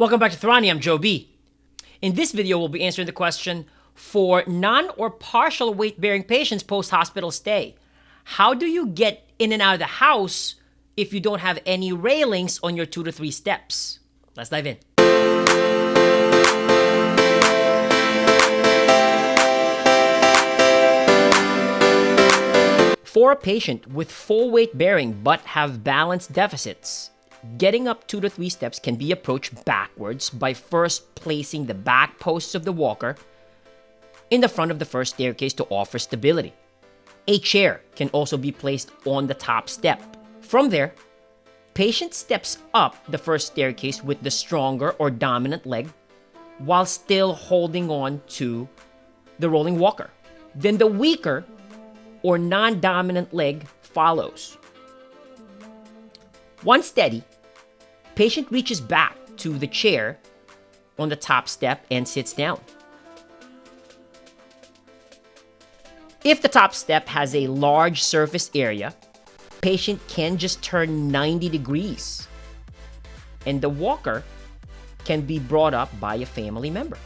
Welcome back to Thrani, I'm Joe B. In this video, we'll be answering the question, for non or partial weight-bearing patients post-hospital stay, how do you get in and out of the house if you don't have any railings on your 2 to 3 steps? Let's dive in. For a patient with full weight bearing but have balance deficits, getting up 2 to 3 steps can be approached backwards by first placing the back posts of the walker in the front of the first staircase to offer stability. A chair can also be placed on the top step. From there, patient steps up the first staircase with the stronger or dominant leg while still holding on to the rolling walker. Then the weaker or non-dominant leg follows. Once steady, patient reaches back to the chair on the top step and sits down. If the top step has a large surface area, patient can just turn 90 degrees and the walker can be brought up by a family member.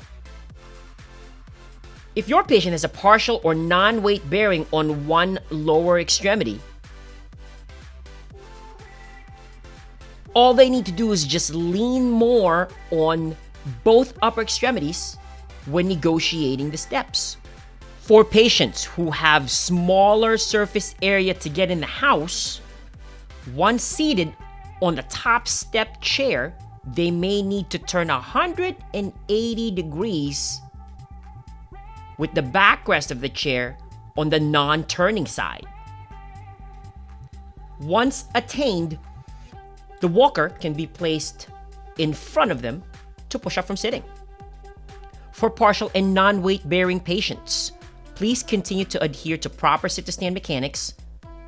If your patient has a partial or non-weight bearing on one lower extremity, all they need to do is just lean more on both upper extremities when negotiating the steps. For patients who have smaller surface area to get in the house, once seated on the top step chair, they may need to turn 180 degrees with the backrest of the chair on the non-turning side. Once attained, the walker can be placed in front of them to push up from sitting. For partial and non-weight bearing patients, please continue to adhere to proper sit-to-stand mechanics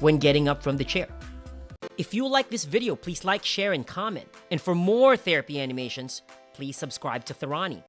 when getting up from the chair. If you like this video, please like, share, and comment. And for more therapy animations, please subscribe to Thrani.